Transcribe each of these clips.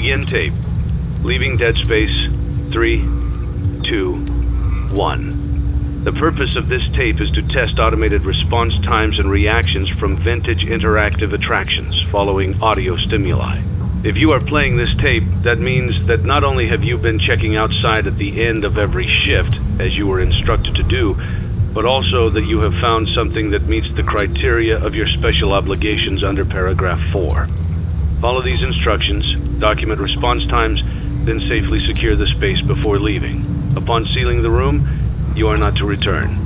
Begin tape. Leaving dead space. 3, 2, 1. The purpose of this tape is to test automated response times and reactions from vintage interactive attractions following audio stimuli. If you are playing this tape, that means that not only have you been checking outside at the end of every shift, as you were instructed to do, but also that you have found something that meets the criteria of your special obligations under paragraph 4. Follow these instructions, document response times, then safely secure the space before leaving. Upon sealing the room, you are not to return.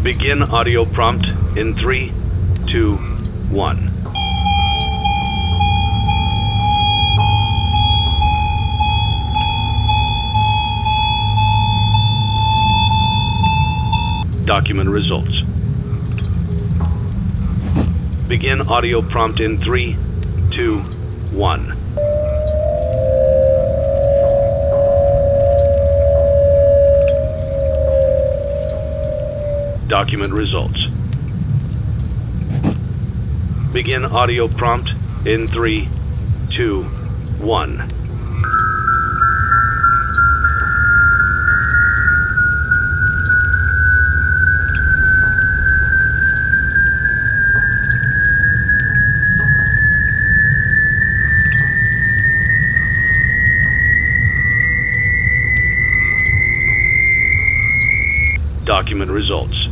Begin audio prompt in 3, 2, 1. Document results. Begin audio prompt in 3, 2, 1. Document results. Begin audio prompt in 3, 2, 1. Document results.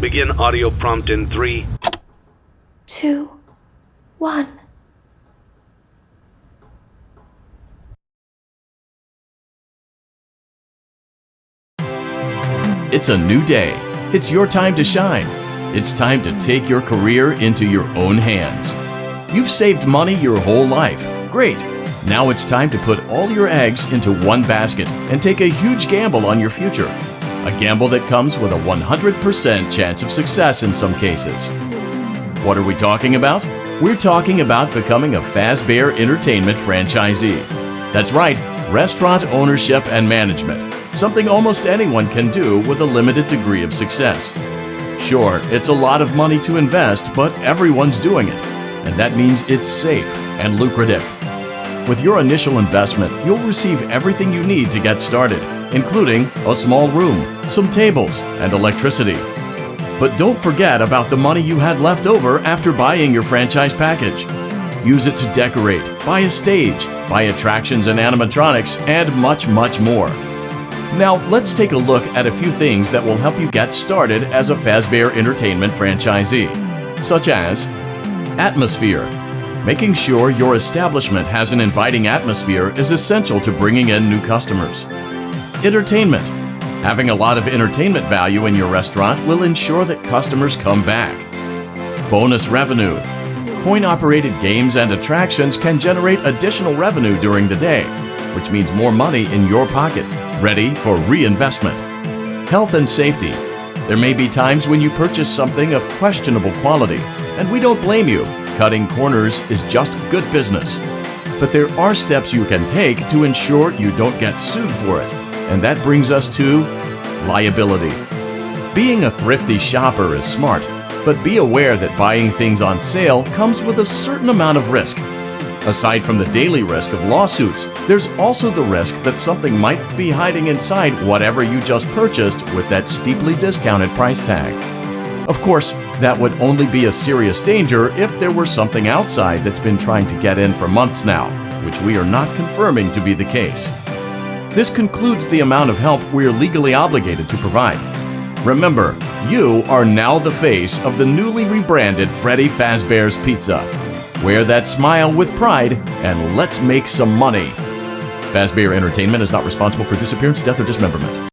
Begin audio prompt in 3, 2, 1. It's a new day. It's your time to shine. It's time to take your career into your own hands. You've saved money your whole life. Great. Now it's time to put all your eggs into one basket and take a huge gamble on your future. A gamble that comes with a 100% chance of success in some cases. What are we talking about? We're talking about becoming a Fazbear Entertainment franchisee. That's right, restaurant ownership and management. Something almost anyone can do with a limited degree of success. Sure, it's a lot of money to invest, but everyone's doing it. And that means it's safe and lucrative. With your initial investment, you'll receive everything you need to get started, including a small room, some tables, and electricity. But don't forget about the money you had left over after buying your franchise package. Use it to decorate, buy a stage, buy attractions and animatronics, and much, much more. Now, let's take a look at a few things that will help you get started as a Fazbear Entertainment franchisee, such as atmosphere. Making sure your establishment has an inviting atmosphere is essential to bringing in new customers. Entertainment. Having a lot of entertainment value in your restaurant will ensure that customers come back. Bonus revenue. Coin-operated games and attractions can generate additional revenue during the day, which means more money in your pocket, ready for reinvestment. Health and safety. There may be times when you purchase something of questionable quality, and we don't blame you. Cutting corners is just good business. But there are steps you can take to ensure you don't get sued for it. And that brings us to liability. Being a thrifty shopper is smart, but be aware that buying things on sale comes with a certain amount of risk. Aside from the daily risk of lawsuits, there's also the risk that something might be hiding inside whatever you just purchased with that steeply discounted price tag. Of course, that would only be a serious danger if there were something outside that's been trying to get in for months now, which we are not confirming to be the case. This concludes the amount of help we're legally obligated to provide. Remember, you are now the face of the newly rebranded Freddy Fazbear's Pizza. Wear that smile with pride and let's make some money. Fazbear Entertainment is not responsible for disappearance, death, or dismemberment.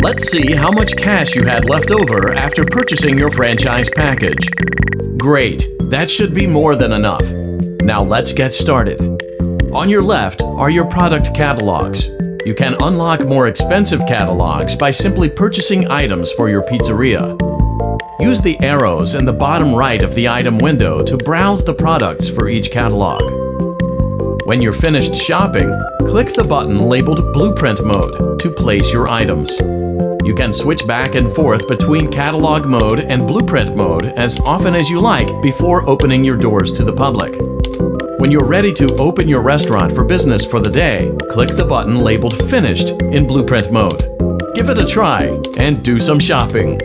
Let's see how much cash you had left over after purchasing your franchise package. Great, that should be more than enough. Now let's get started. On your left are your product catalogs. You can unlock more expensive catalogs by simply purchasing items for your pizzeria. Use the arrows in the bottom right of the item window to browse the products for each catalog. When you're finished shopping, click the button labeled Blueprint Mode to place your items. You can switch back and forth between Catalog Mode and Blueprint Mode as often as you like before opening your doors to the public. When you're ready to open your restaurant for business for the day, click the button labeled Finished in Blueprint Mode. Give it a try and do some shopping.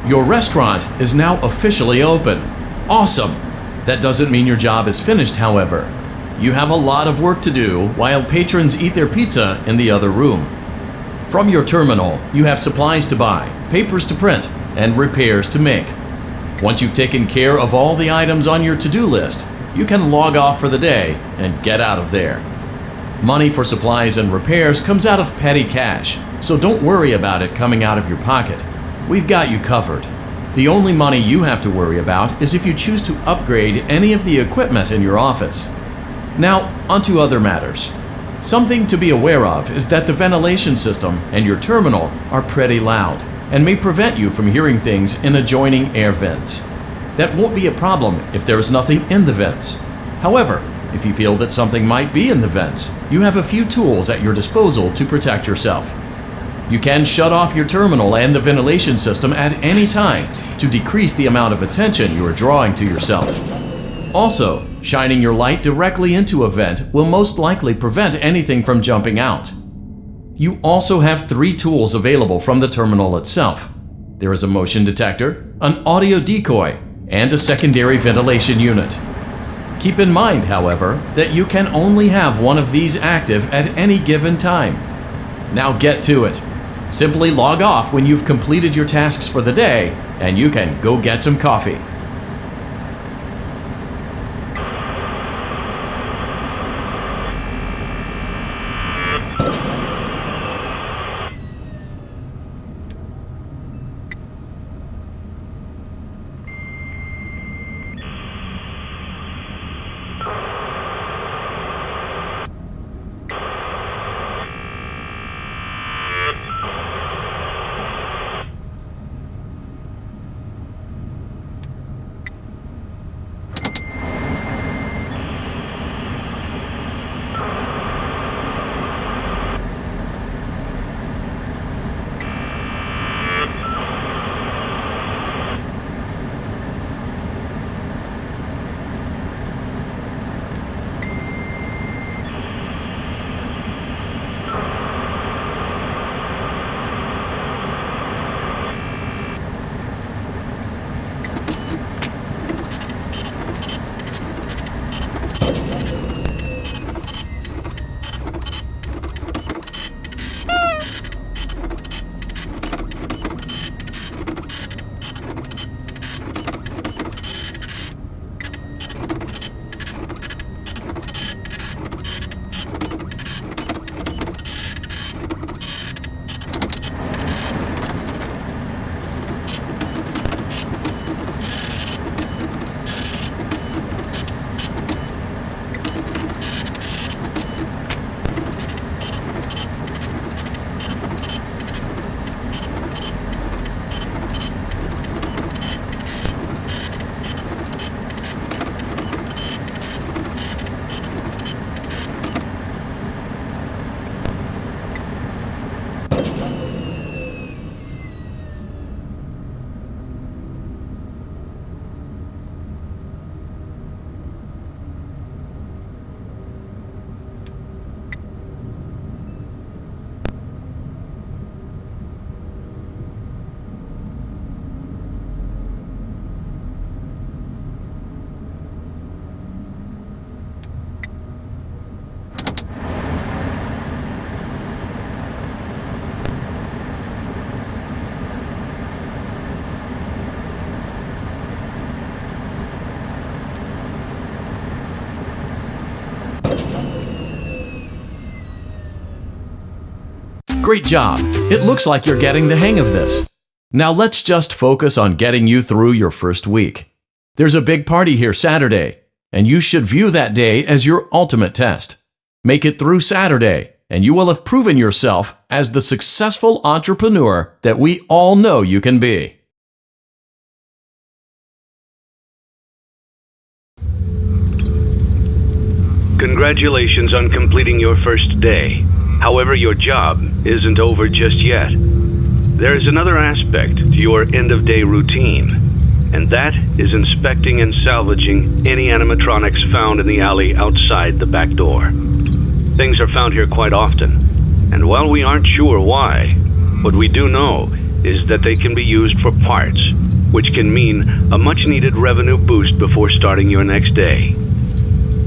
Your restaurant is now officially open. Awesome! That doesn't mean your job is finished, however. You have a lot of work to do while patrons eat their pizza in the other room. From your terminal, you have supplies to buy, papers to print, and repairs to make. Once you've taken care of all the items on your to-do list, you can log off for the day and get out of there. Money for supplies and repairs comes out of petty cash, so don't worry about it coming out of your pocket. We've got you covered. The only money you have to worry about is if you choose to upgrade any of the equipment in your office. Now, onto other matters. Something to be aware of is that the ventilation system and your terminal are pretty loud and may prevent you from hearing things in adjoining air vents. That won't be a problem if there is nothing in the vents. However, if you feel that something might be in the vents, you have a few tools at your disposal to protect yourself. You can shut off your terminal and the ventilation system at any time to decrease the amount of attention you are drawing to yourself. Also, shining your light directly into a vent will most likely prevent anything from jumping out. You also have 3 tools available from the terminal itself. There is a motion detector, an audio decoy, and a secondary ventilation unit. Keep in mind, however, that you can only have one of these active at any given time. Now get to it. Simply log off when you've completed your tasks for the day, and you can go get some coffee. Great job! It looks like you're getting the hang of this. Now let's just focus on getting you through your first week. There's a big party here Saturday, and you should view that day as your ultimate test. Make it through Saturday, and you will have proven yourself as the successful entrepreneur that we all know you can be. Congratulations on completing your first day. However, your job isn't over just yet. There is another aspect to your end-of-day routine, and that is inspecting and salvaging any animatronics found in the alley outside the back door. Things are found here quite often, and while we aren't sure why, what we do know is that they can be used for parts, which can mean a much-needed revenue boost before starting your next day.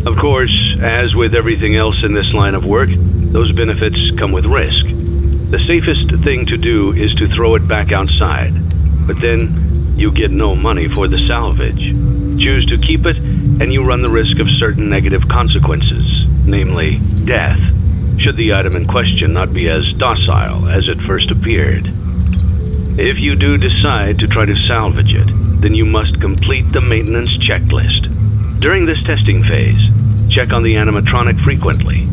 Of course, as with everything else in this line of work, those benefits come with risk. The safest thing to do is to throw it back outside, but then you get no money for the salvage. Choose to keep it, and you run the risk of certain negative consequences, namely death, should the item in question not be as docile as it first appeared. If you do decide to try to salvage it, then you must complete the maintenance checklist. During this testing phase, check on the animatronic frequently.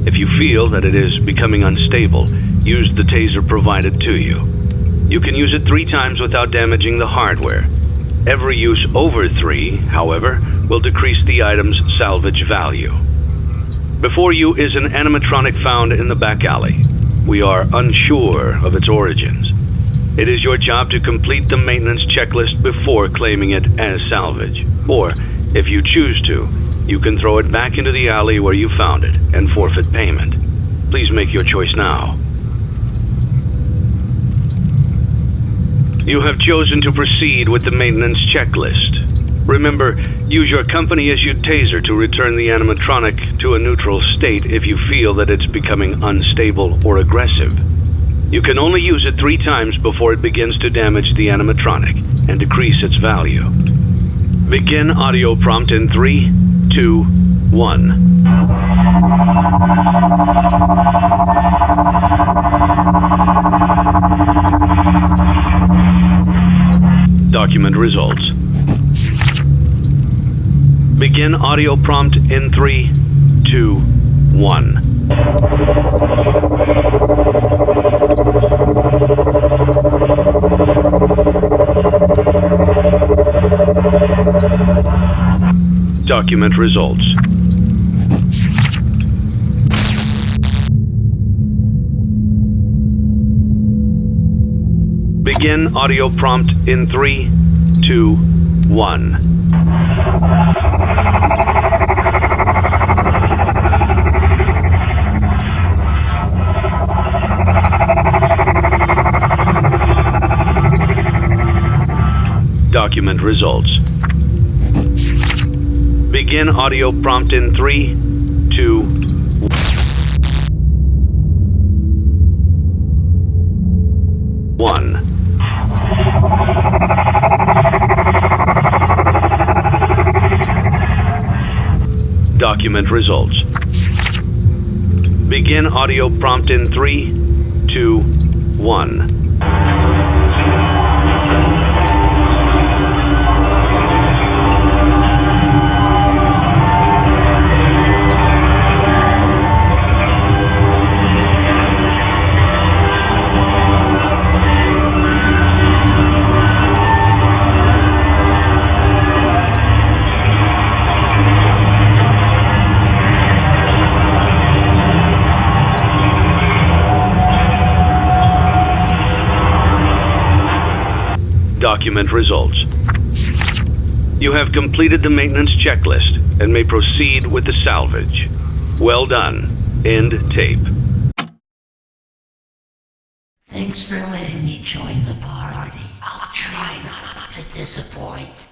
If you feel that it is becoming unstable, use the taser provided to you. You can use it 3 times without damaging the hardware. Every use over 3, however, will decrease the item's salvage value. Before you is an animatronic found in the back alley. We are unsure of its origins. It is your job to complete the maintenance checklist before claiming it as salvage. Or, if you choose to, you can throw it back into the alley where you found it and forfeit payment. Please make your choice now. You have chosen to proceed with the maintenance checklist. Remember, use your company-issued taser to return the animatronic to a neutral state if you feel that it's becoming unstable or aggressive. You can only use it 3 times before it begins to damage the animatronic and decrease its value. Begin audio prompt in 3, 2, 1. Document results. Begin audio prompt in 3, 2, 1. Document results. Begin audio prompt in 3, 2, 1. Document results. Begin audio prompt in 3, 2, 1. Document results. Begin audio prompt in 3, 2, 1. Document results. You have completed the maintenance checklist and may proceed with the salvage. Well done. End tape. Thanks for letting me join the party. I'll try not to disappoint.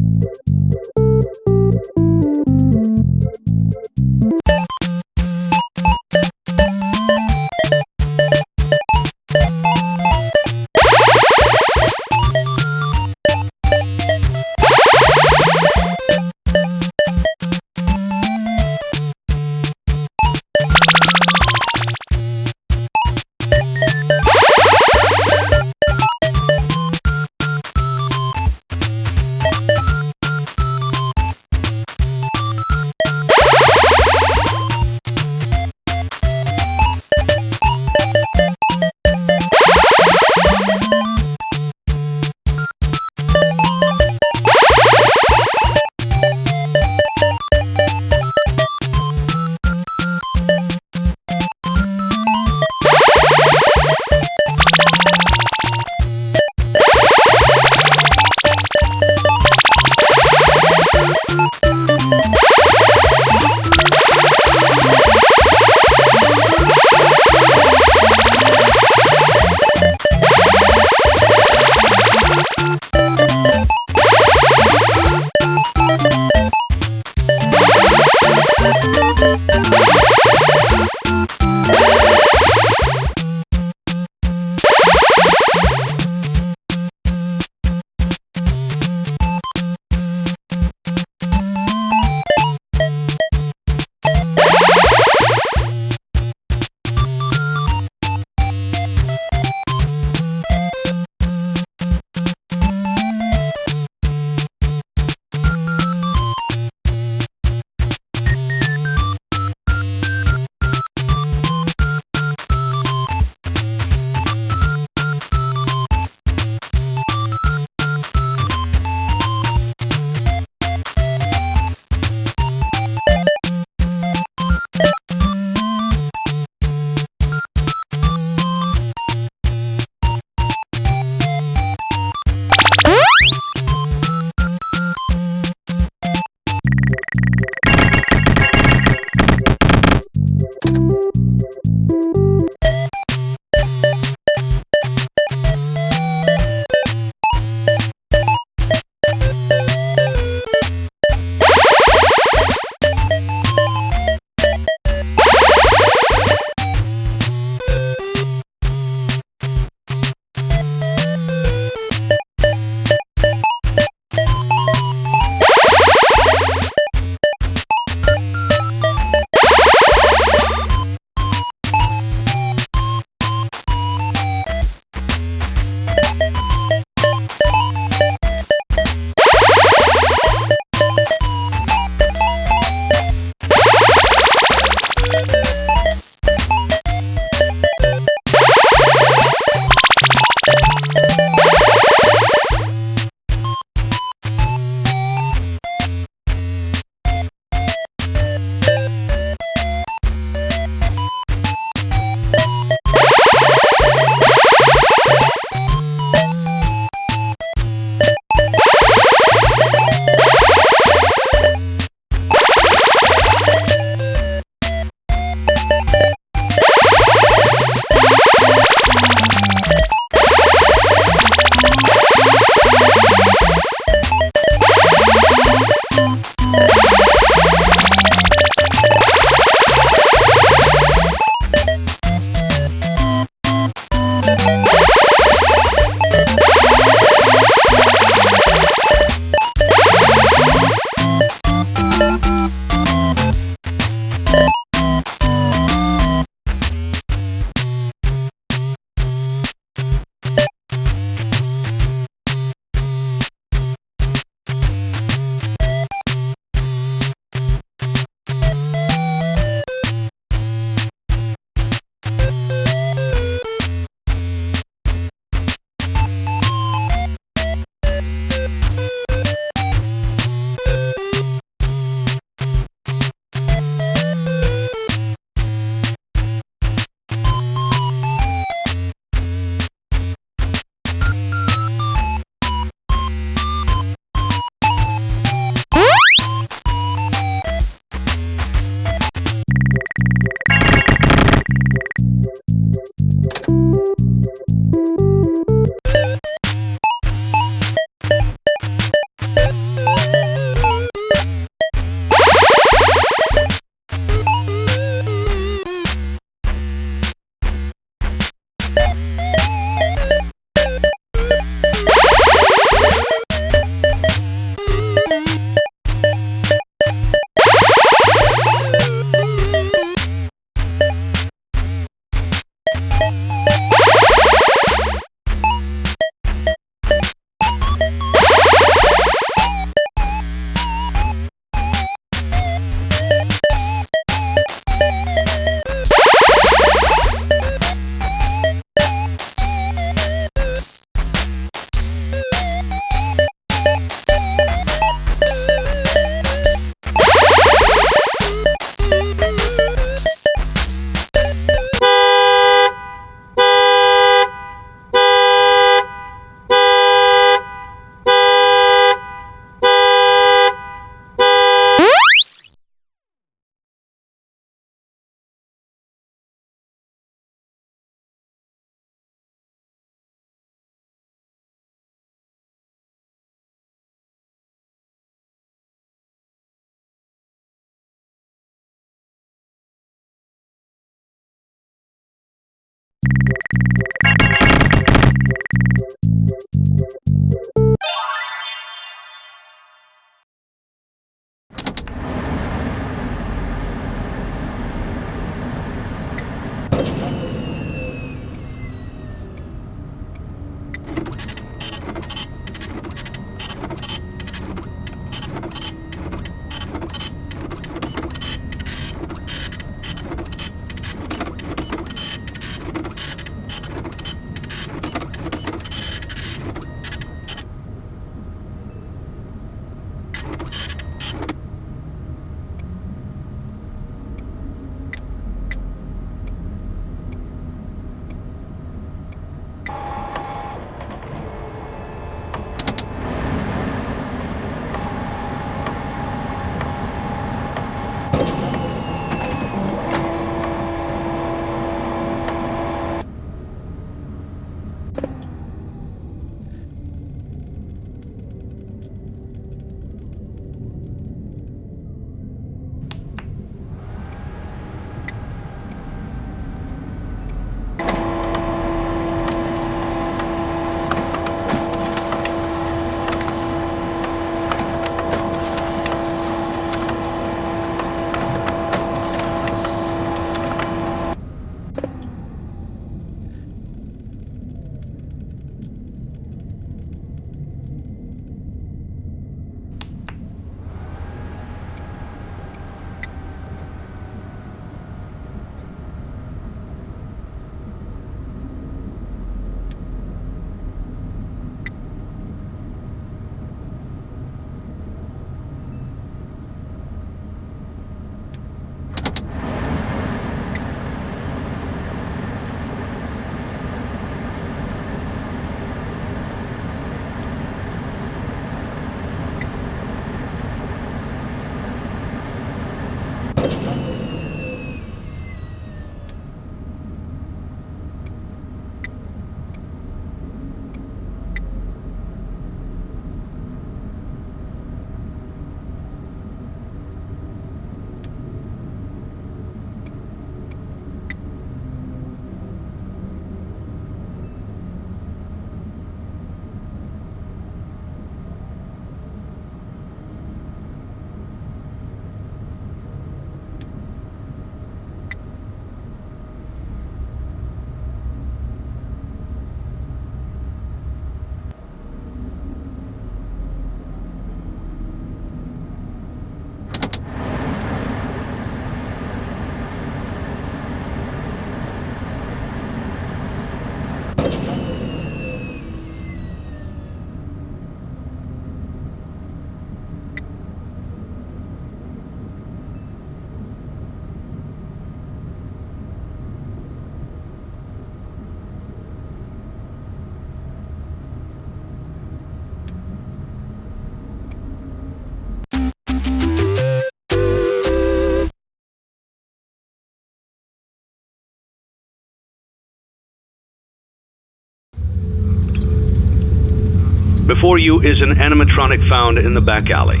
Before you is an animatronic found in the back alley.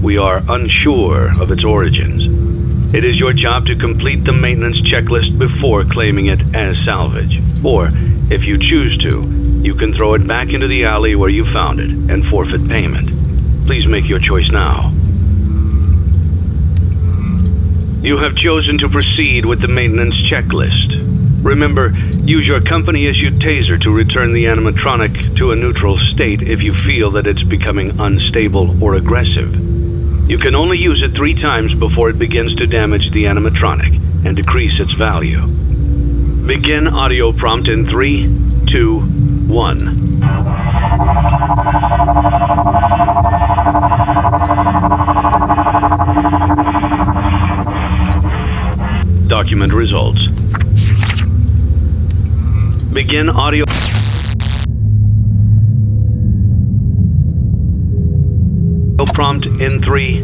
We are unsure of its origins. It is your job to complete the maintenance checklist before claiming it as salvage. Or, if you choose to, you can throw it back into the alley where you found it and forfeit payment. Please make your choice now. You have chosen to proceed with the maintenance checklist. Remember, use your company-issued taser to return the animatronic to a neutral state if you feel that it's becoming unstable or aggressive. You can only use it 3 times before it begins to damage the animatronic and decrease its value. Begin audio prompt in 3, 2, 1. Document results. Begin audio prompt in 3,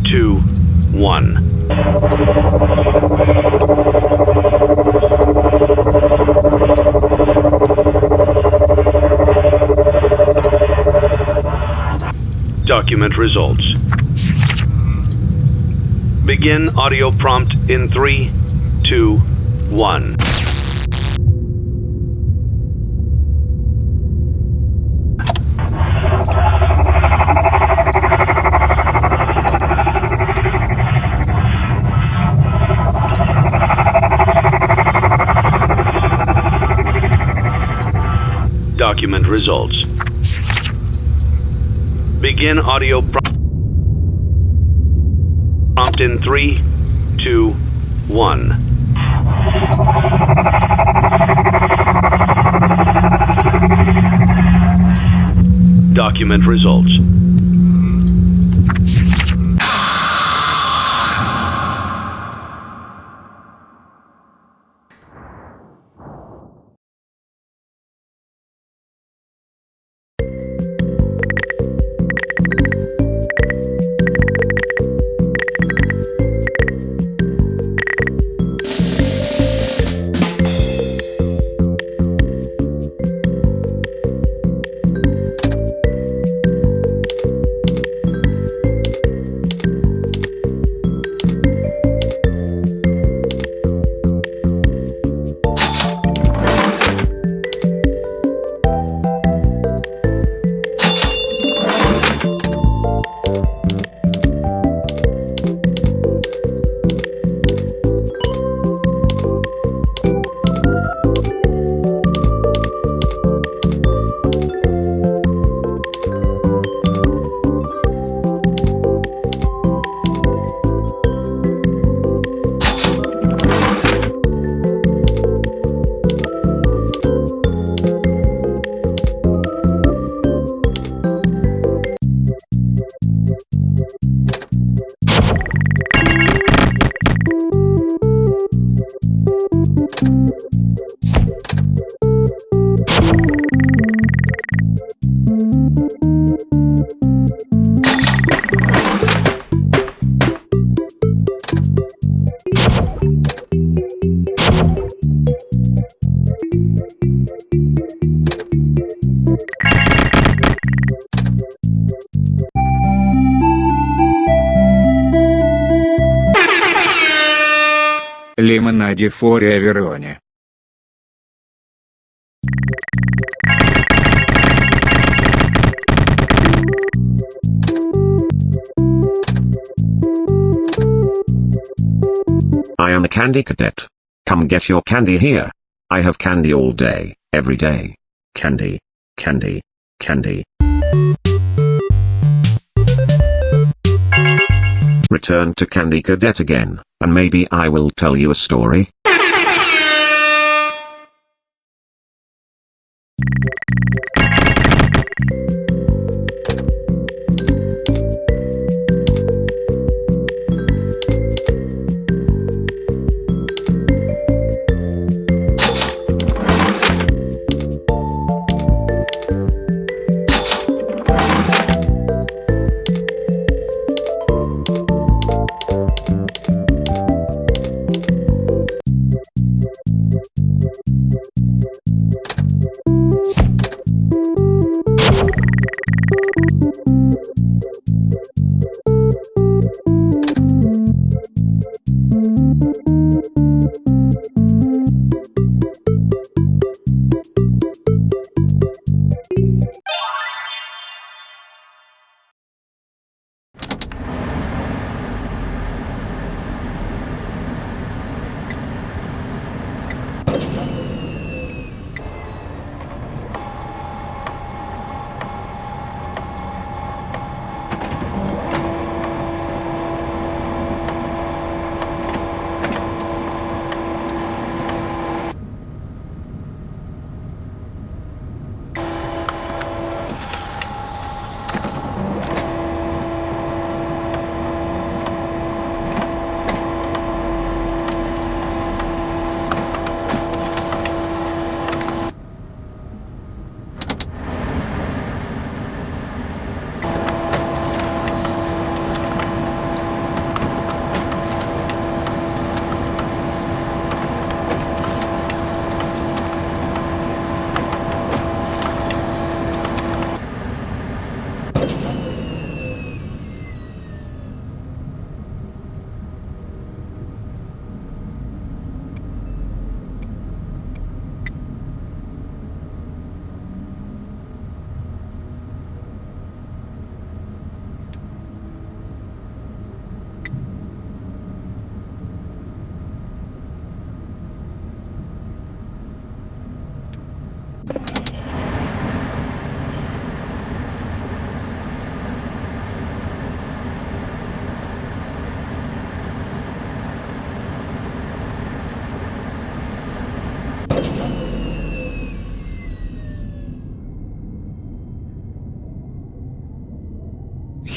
2, 1. Document results. Begin audio prompt in 3, 2, 1. Document results. Begin audio prompt in 3, 2, 1. Document results. Лимонаде форе Авероне. I am a candy cadet. Come get your candy here. I have candy all day, every day. Candy, candy, candy. Return to Candy Cadet again, and maybe I will tell you a story.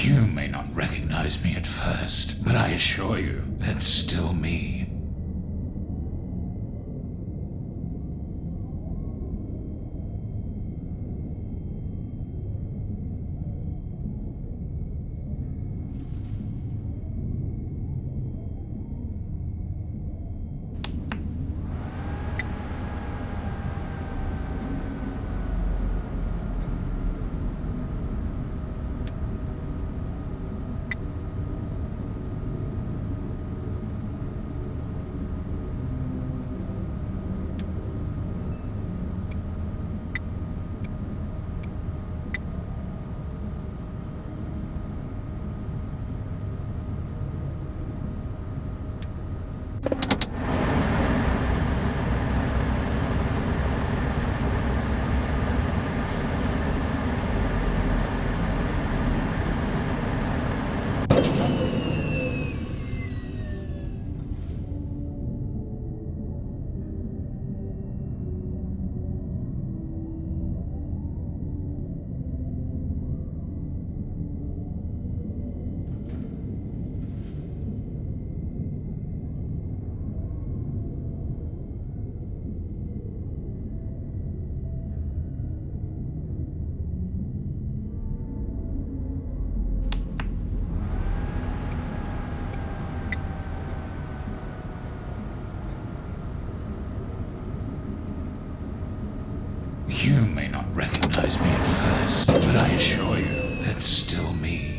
You may not recognize me at first, but I assure you, it's still me. You may not recognize me at first, but I assure you, it's still me.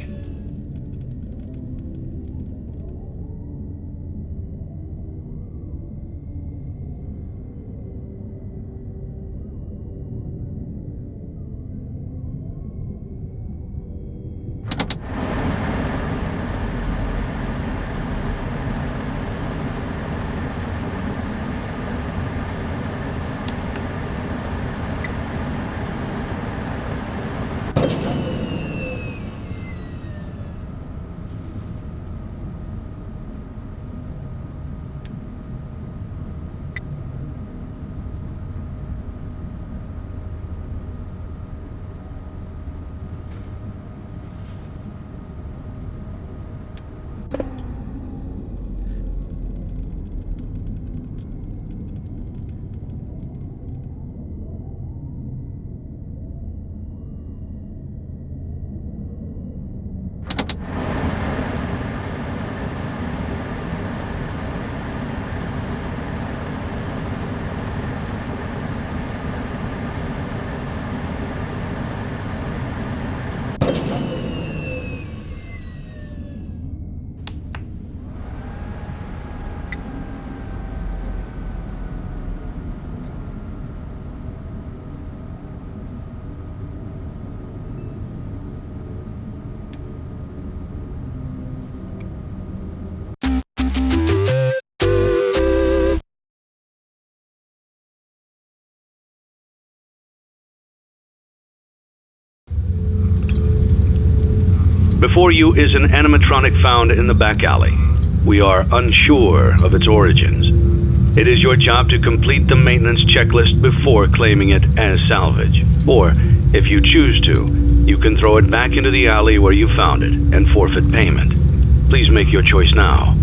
Before you is an animatronic found in the back alley. We are unsure of its origins. It is your job to complete the maintenance checklist before claiming it as salvage. Or, if you choose to, you can throw it back into the alley where you found it and forfeit payment. Please make your choice now.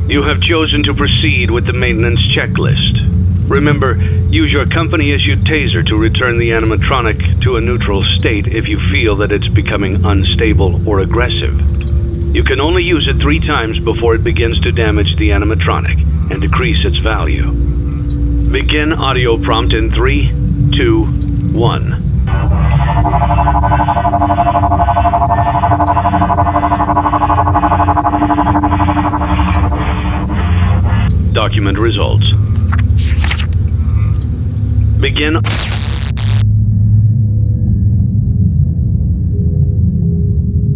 You have chosen to proceed with the maintenance checklist. Remember, use your company-issued taser to return the animatronic to a neutral state if you feel that it's becoming unstable or aggressive. You can only use it 3 times before it begins to damage the animatronic and decrease its value. Begin audio prompt in 3, 2, 1. Document results. Begin.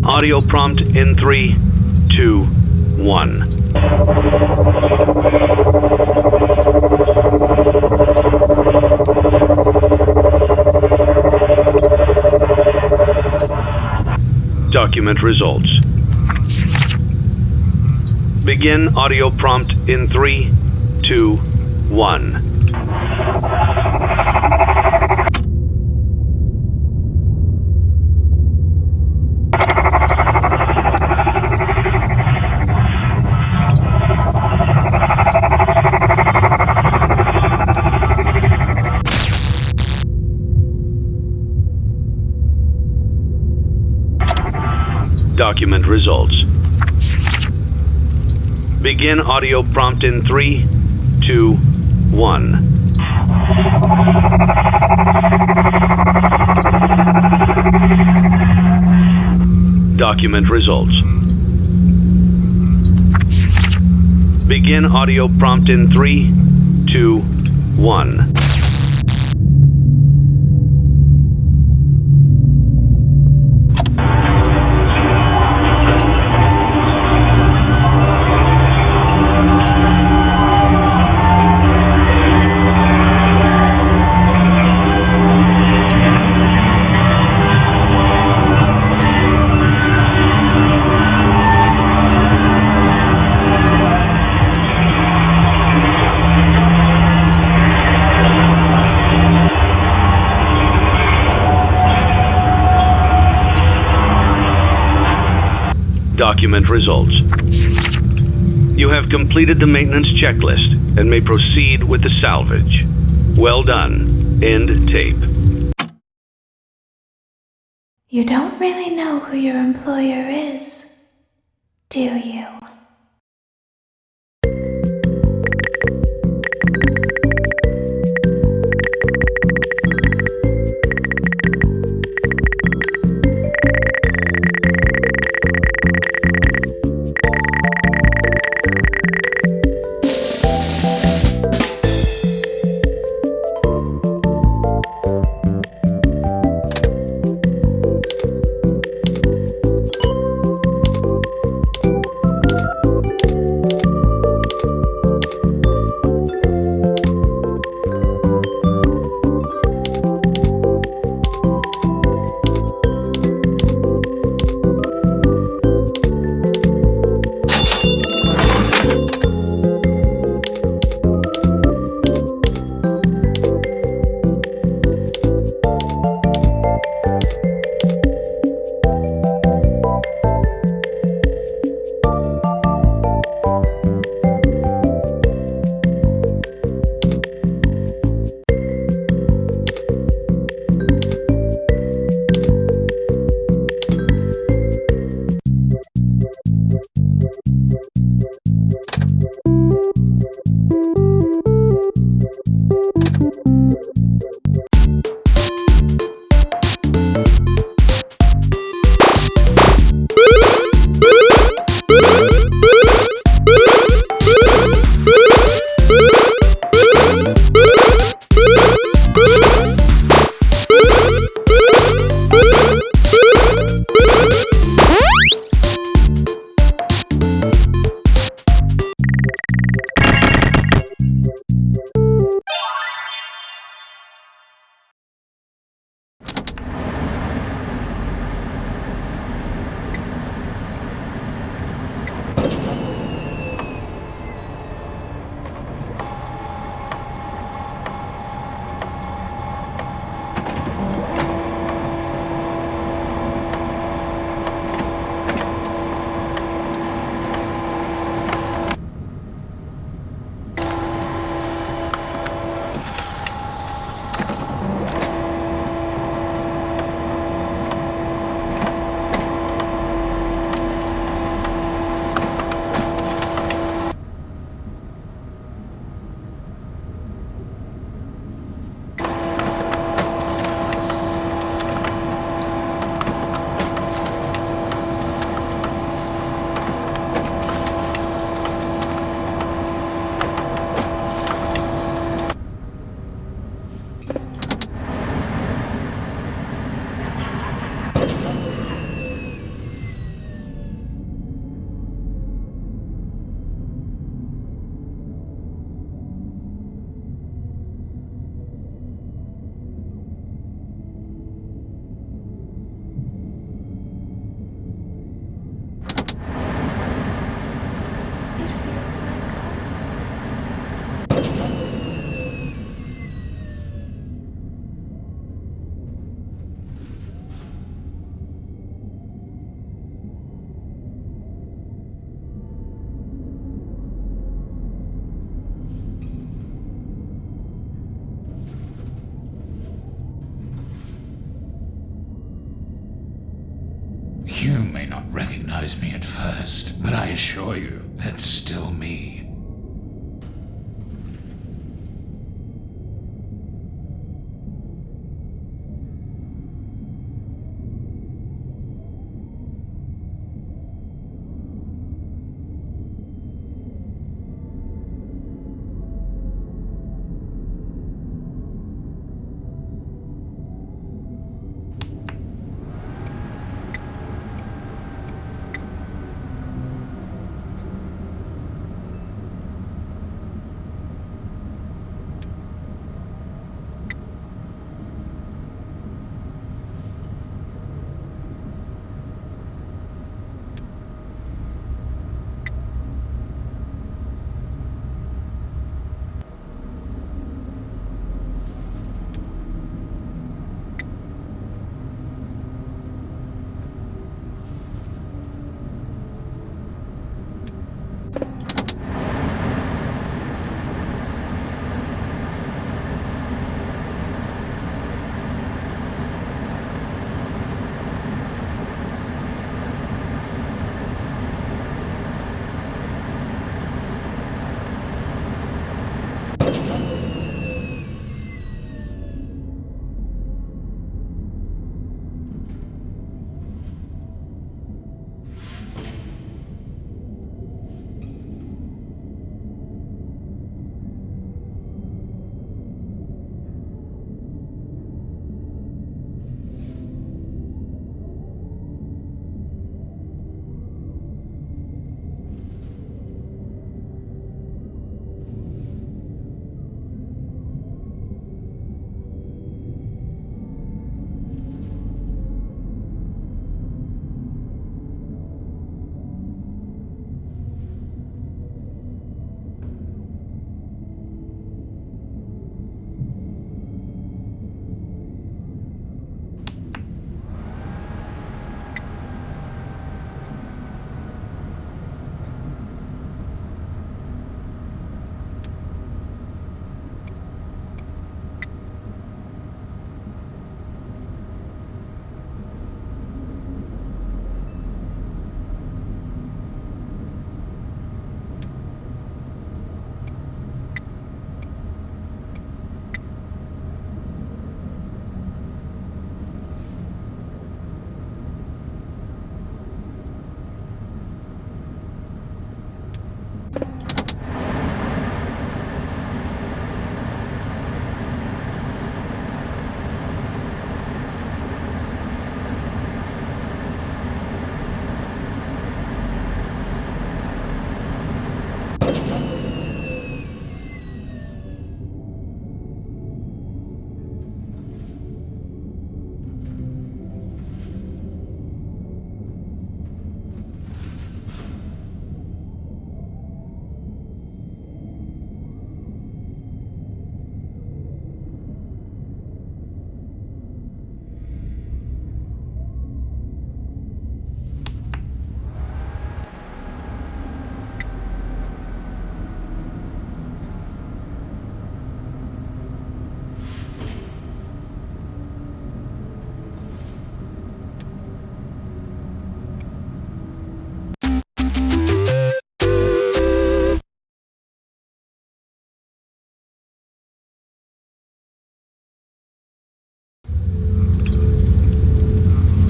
Audio prompt in 3, 2, 1. Document results. Begin audio prompt in 3, 2, 1. Document results. Begin audio prompt in 3, 2, 1. Document results. Begin audio prompt in 3, 2, 1. Document results. You have completed the maintenance checklist and may proceed with the salvage. Well done. End tape. You don't really know who your employer is, do you? You may not recognize me at first, but I assure you, it's still me.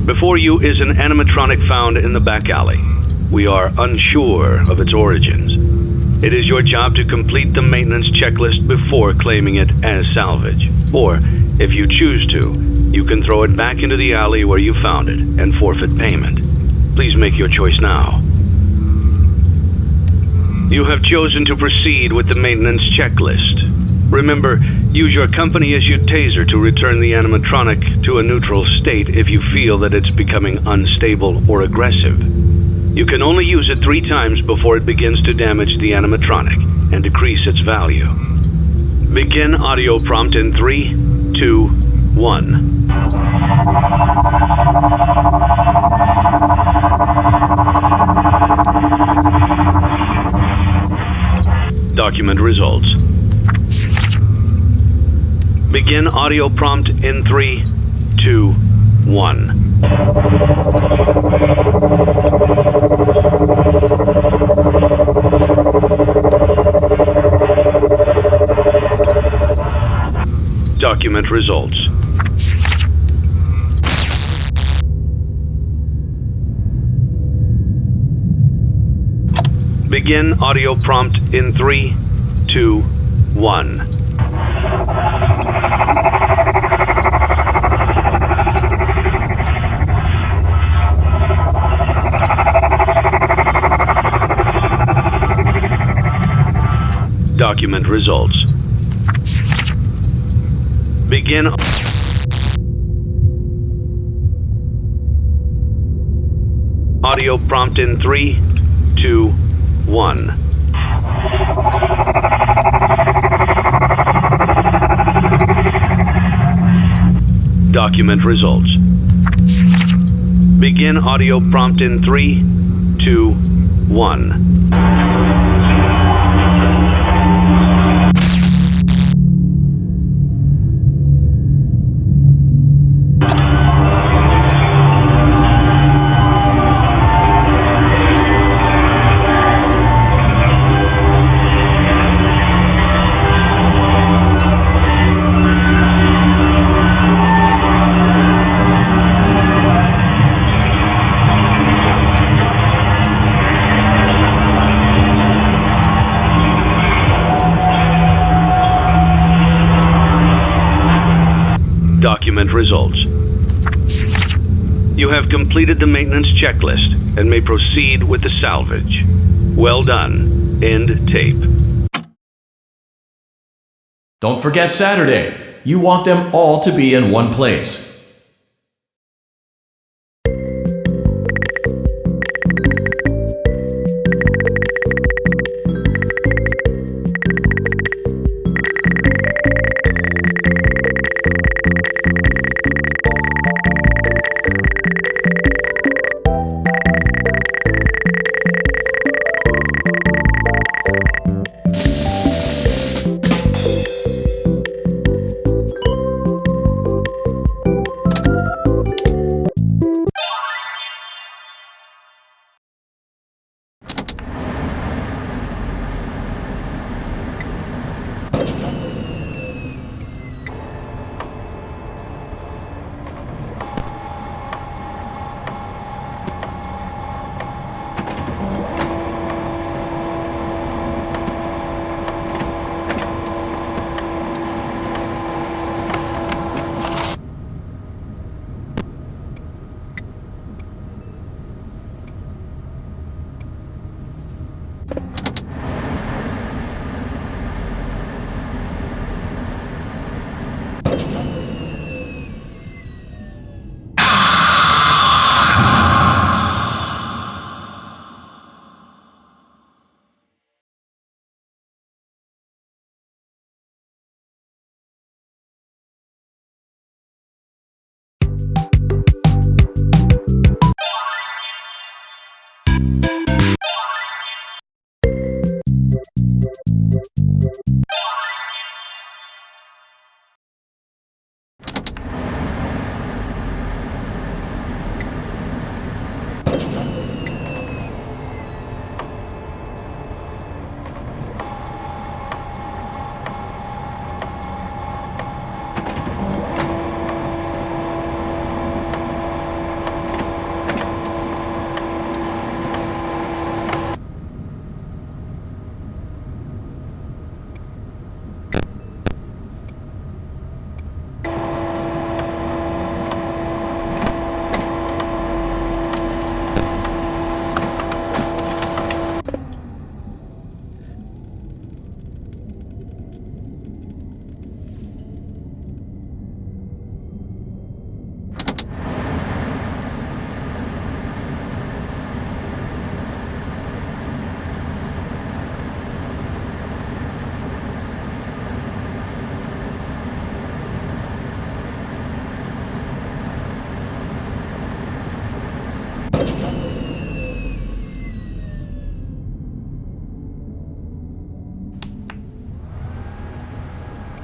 Before you is an animatronic found in the back alley. We are unsure of its origins. It is your job to complete the maintenance checklist before claiming it as salvage. Or, if you choose to, you can throw it back into the alley where you found it and forfeit payment. Please make your choice now. You have chosen to proceed with the maintenance checklist. Remember, use your company-issued taser to return the animatronic to a neutral state if you feel that it's becoming unstable or aggressive. You can only use it 3 times before it begins to damage the animatronic and decrease its value. Begin audio prompt in 3, 2, 1. Document results. Begin audio prompt in 3, 2, 1. Document results. Begin audio prompt in 3, 2, 1. Document results. Begin. Audio prompt in 3, 2, 1. Document results. Begin audio prompt in 3, 2, 1. Document results. You have completed the maintenance checklist and may proceed with the salvage. Well done. End tape. Don't forget Saturday. You want them all to be in one place.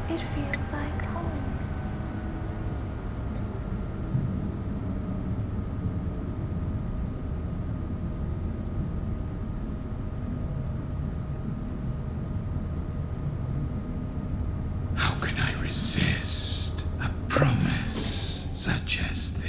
It feels like home. resist a promise such as this?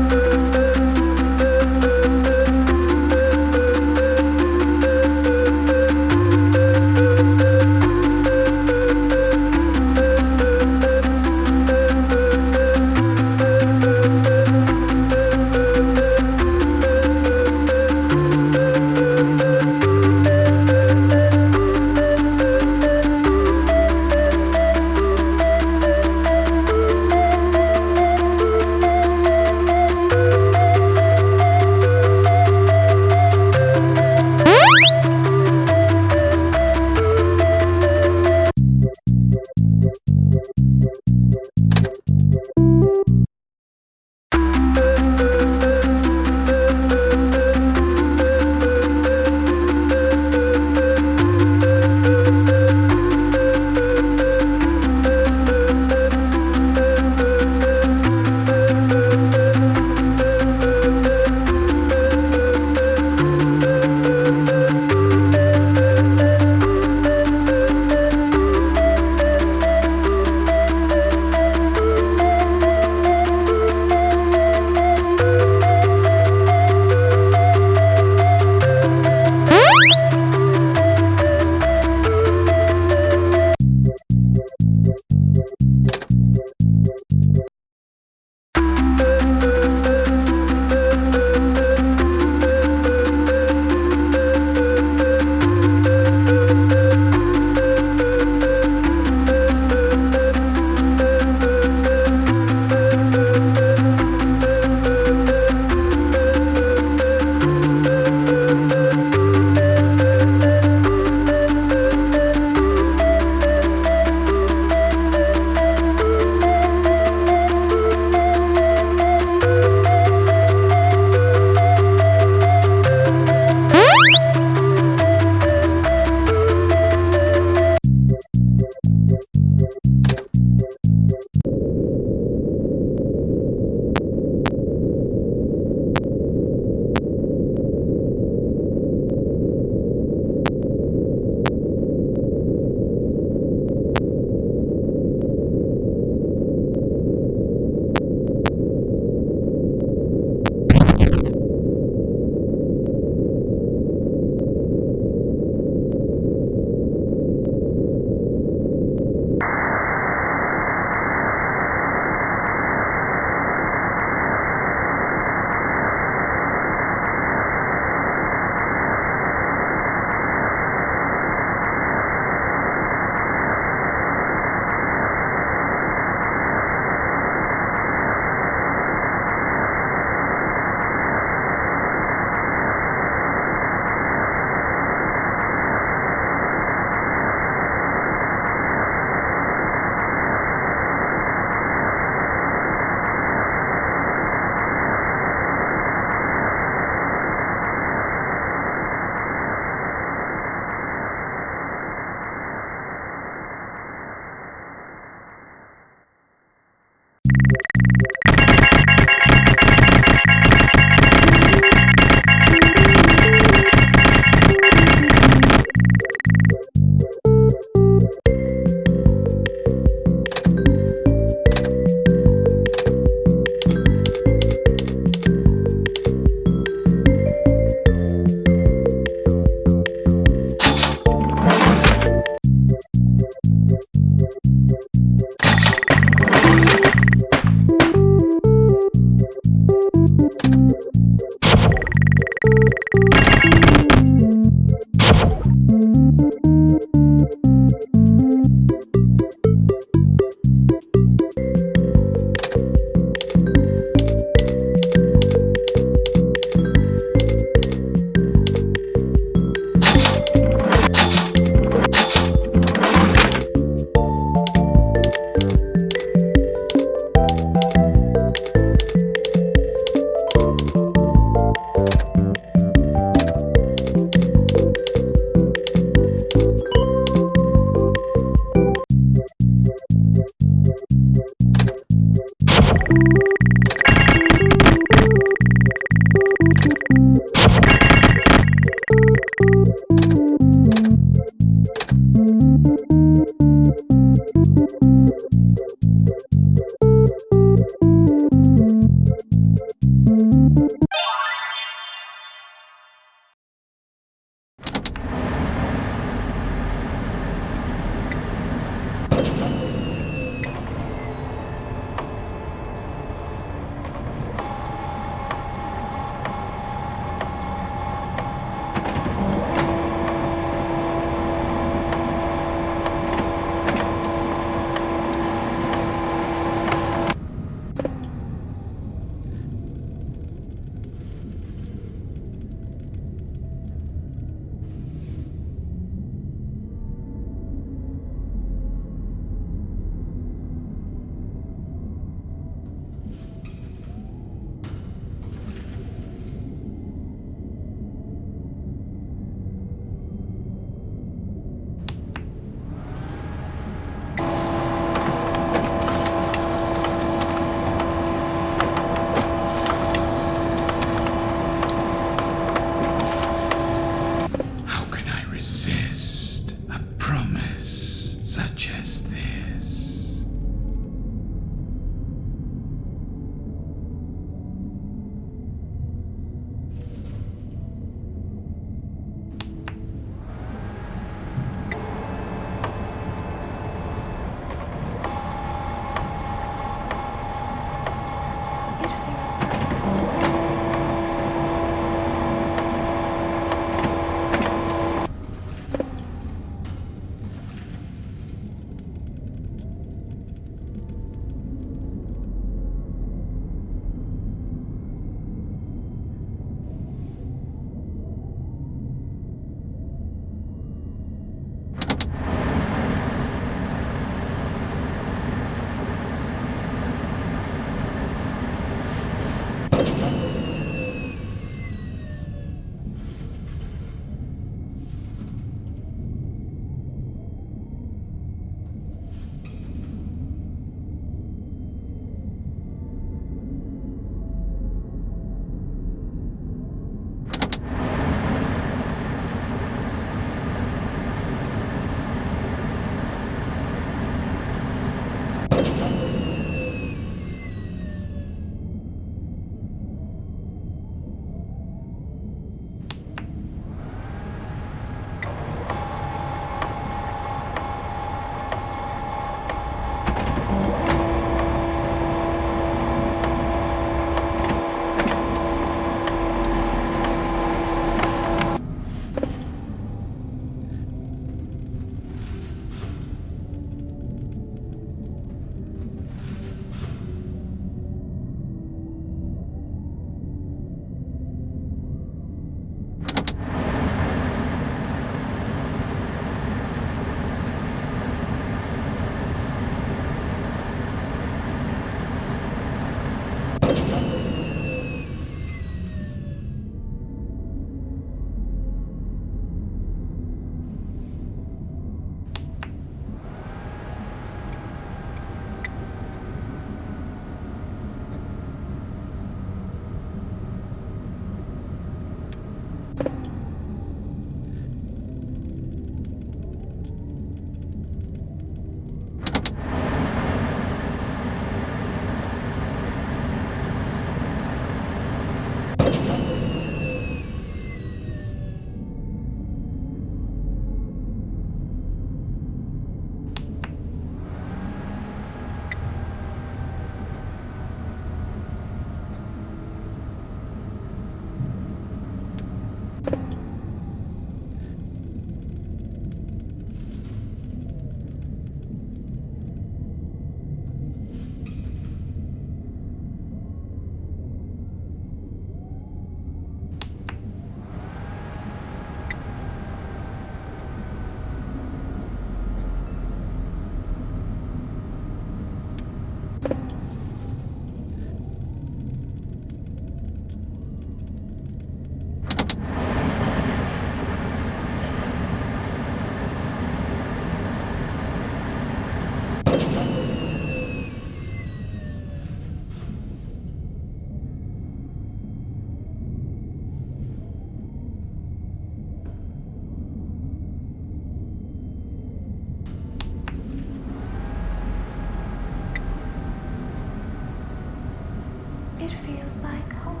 feels like home.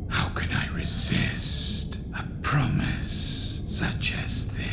How can I resist a promise such as this?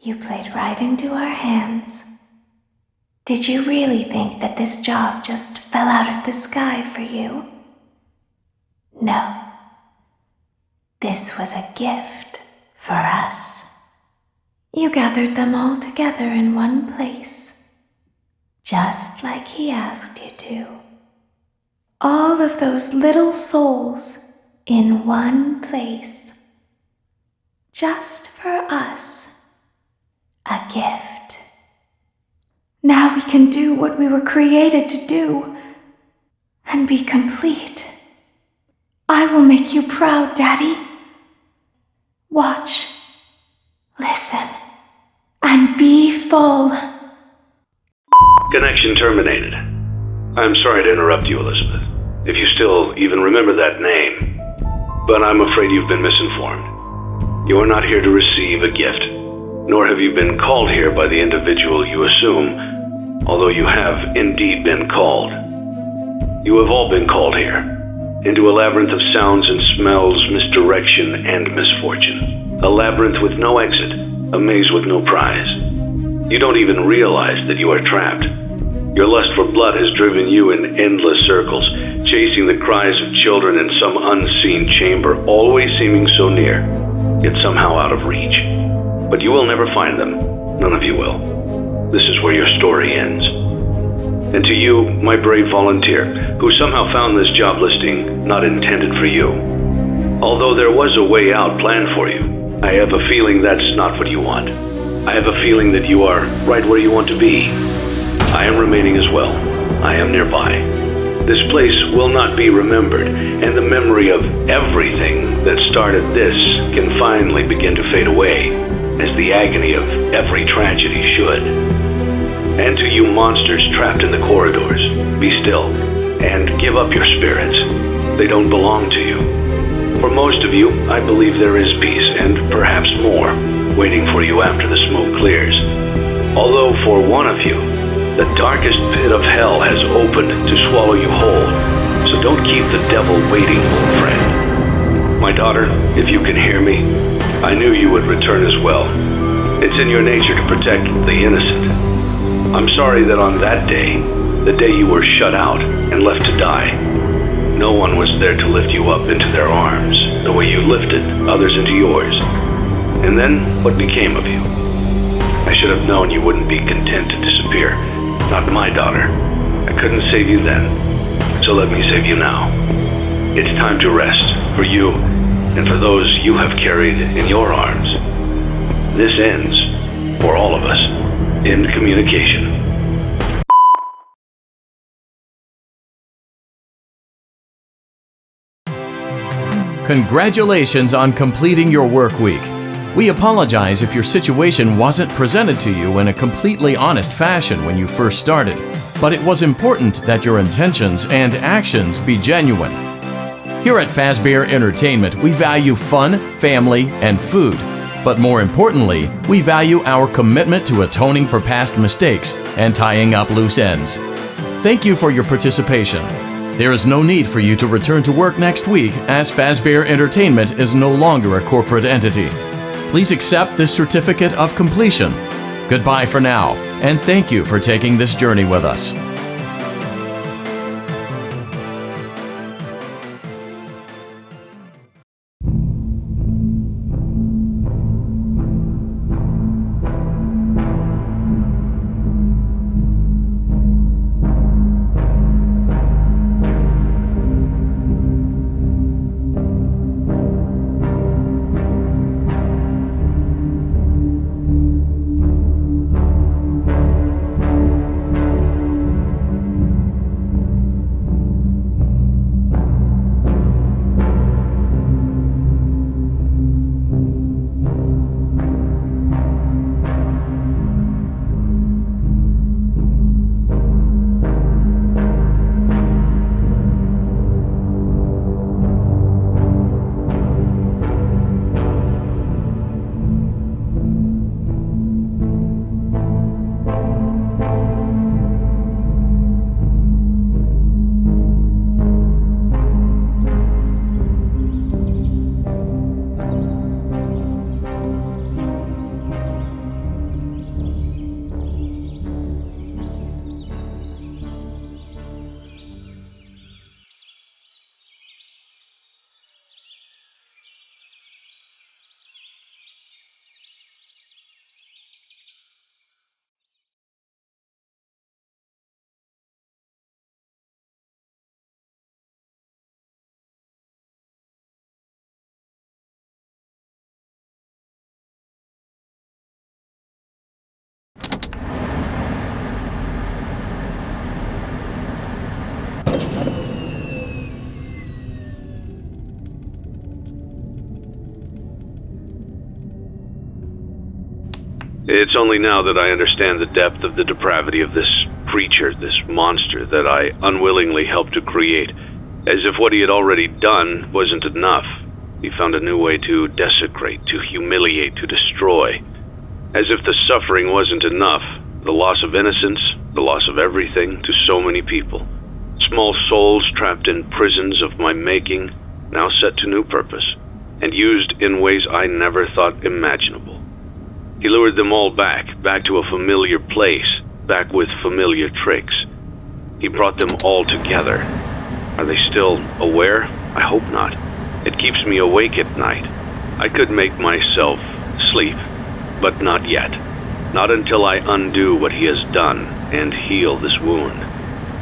You played right into our hands. Did you really think that this job just fell out of the sky for you? No. This was a gift for us. You gathered them all together in one place, just like he asked you to. All of those little souls in one place, just for us. A gift. Now we can do what we were created to do and be complete. I will make you proud, Daddy. Watch, listen, and be full. Connection terminated. I'm sorry to interrupt you, Elizabeth. If you still even remember that name. But I'm afraid you've been misinformed. You are not here to receive a gift, nor have you been called here by the individual you assume, although you have indeed been called. You have all been called here, into a labyrinth of sounds and smells, misdirection, and misfortune. A labyrinth with no exit, a maze with no prize. You don't even realize that you are trapped. Your lust for blood has driven you in endless circles, chasing the cries of children in some unseen chamber, always seeming so near, yet somehow out of reach. But you will never find them. None of you will. This is where your story ends. And to you, my brave volunteer, who somehow found this job listing not intended for you. Although there was a way out planned for you, I have a feeling that's not what you want. I have a feeling that you are right where you want to be. I am remaining as well. I am nearby. This place will not be remembered, and the memory of everything that started this can finally begin to fade away, as the agony of every tragedy should. And to you monsters trapped in the corridors, be still, and give up your spirits. They don't belong to you. For most of you, I believe there is peace, and perhaps more, waiting for you after the smoke clears. Although for one of you, the darkest pit of hell has opened to swallow you whole, so don't keep the devil waiting, old friend. My daughter, if you can hear me, I knew you would return as well. It's in your nature to protect the innocent. I'm sorry that on that day, the day you were shut out and left to die, no one was there to lift you up into their arms, the way you lifted others into yours. And then, what became of you? I should have known you wouldn't be content to disappear. Not my daughter. I couldn't save you then, so let me save you now. It's time to rest, for you, and for those you have carried in your arms. This ends, for all of us, in communication. Congratulations on completing your work week. We apologize if your situation wasn't presented to you in a completely honest fashion when you first started, but it was important that your intentions and actions be genuine. Here at Fazbear Entertainment, we value fun, family, and food. But more importantly, we value our commitment to atoning for past mistakes and tying up loose ends. Thank you for your participation. There is no need for you to return to work next week, as Fazbear Entertainment is no longer a corporate entity. Please accept this certificate of completion. Goodbye for now, and thank you for taking this journey with us. It's only now that I understand the depth of the depravity of this creature, this monster that I unwillingly helped to create, as if what he had already done wasn't enough. He found a new way to desecrate, to humiliate, to destroy. As if the suffering wasn't enough, the loss of innocence, the loss of everything to so many people. Small souls trapped in prisons of my making, now set to new purpose, and used in ways I never thought imaginable. He lured them all back to a familiar place, back with familiar tricks. He brought them all together. Are they still aware? I hope not. It keeps me awake at night. I could make myself sleep, but not yet. Not until I undo what he has done and heal this wound.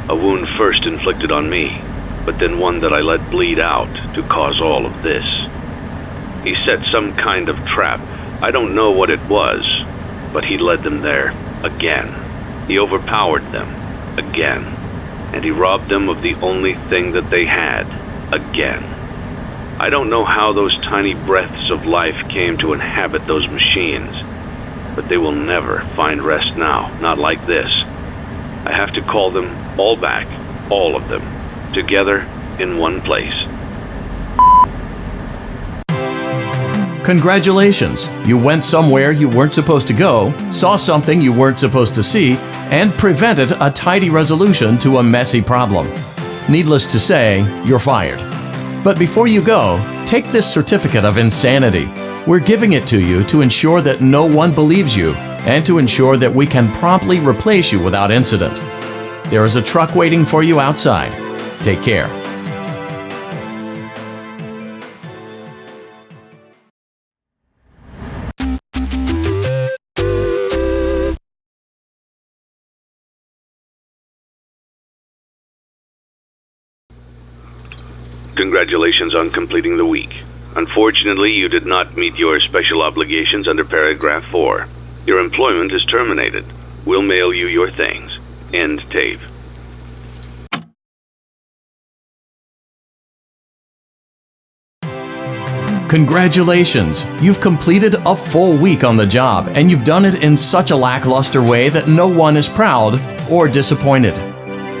A wound first inflicted on me, but then one that I let bleed out to cause all of this. He set some kind of trap. I don't know what it was, but he led them there again. He overpowered them again, and he robbed them of the only thing that they had again. I don't know how those tiny breaths of life came to inhabit those machines, but they will never find rest now, not like this. I have to call them all back, all of them, together in one place. Congratulations! You went somewhere you weren't supposed to go, saw something you weren't supposed to see, and prevented a tidy resolution to a messy problem. Needless to say, you're fired. But before you go, take this certificate of insanity. We're giving it to you to ensure that no one believes you and to ensure that we can promptly replace you without incident. There is a truck waiting for you outside. Take care. Congratulations on completing the week. Unfortunately, you did not meet your special obligations under paragraph 4. Your employment is terminated. We'll mail you your things. End tape. Congratulations! You've completed a full week on the job, and you've done it in such a lackluster way that no one is proud or disappointed.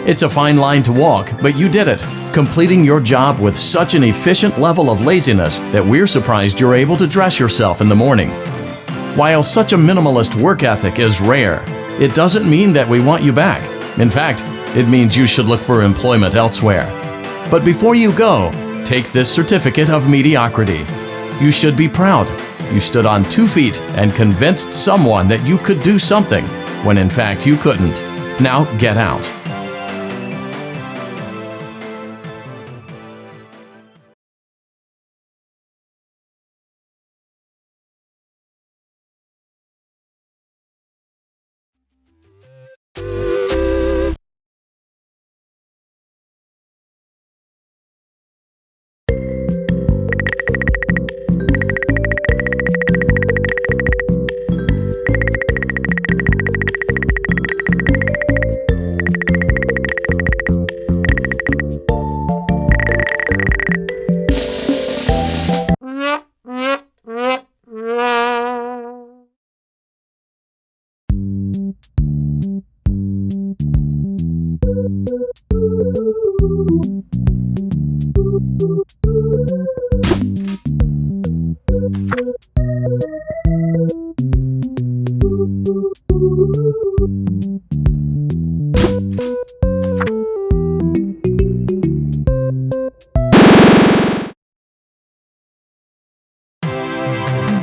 It's a fine line to walk, but you did it, completing your job with such an efficient level of laziness that we're surprised you're able to dress yourself in the morning. While such a minimalist work ethic is rare, it doesn't mean that we want you back. In fact, it means you should look for employment elsewhere. But before you go, take this certificate of mediocrity. You should be proud. You stood on 2 feet and convinced someone that you could do something, when in fact you couldn't. Now get out.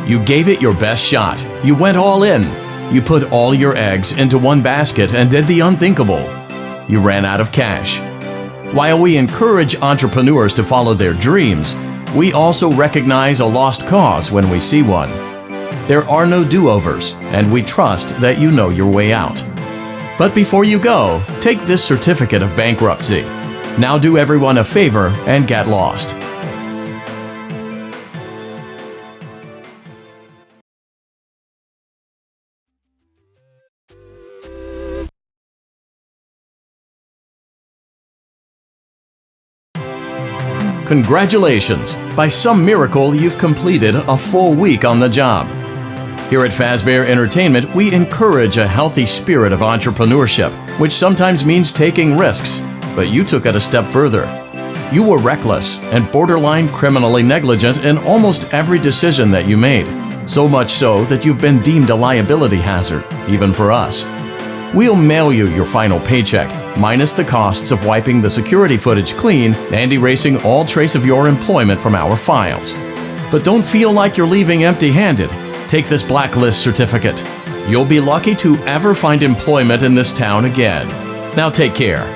You gave it your best shot. You went all in. You put all your eggs into one basket and did the unthinkable. You ran out of cash. While we encourage entrepreneurs to follow their dreams, we also recognize a lost cause when we see one. There are no do-overs, and we trust that you know your way out. But before you go, take this certificate of bankruptcy. Now do everyone a favor and get lost. Congratulations! By some miracle, you've completed a full week on the job. Here at Fazbear Entertainment, we encourage a healthy spirit of entrepreneurship, which sometimes means taking risks, but you took it a step further. You were reckless and borderline criminally negligent in almost every decision that you made. So much so that you've been deemed a liability hazard, even for us. We'll mail you your final paycheck, minus the costs of wiping the security footage clean and erasing all trace of your employment from our files. But don't feel like you're leaving empty-handed. Take this blacklist certificate. You'll be lucky to ever find employment in this town again. Now take care.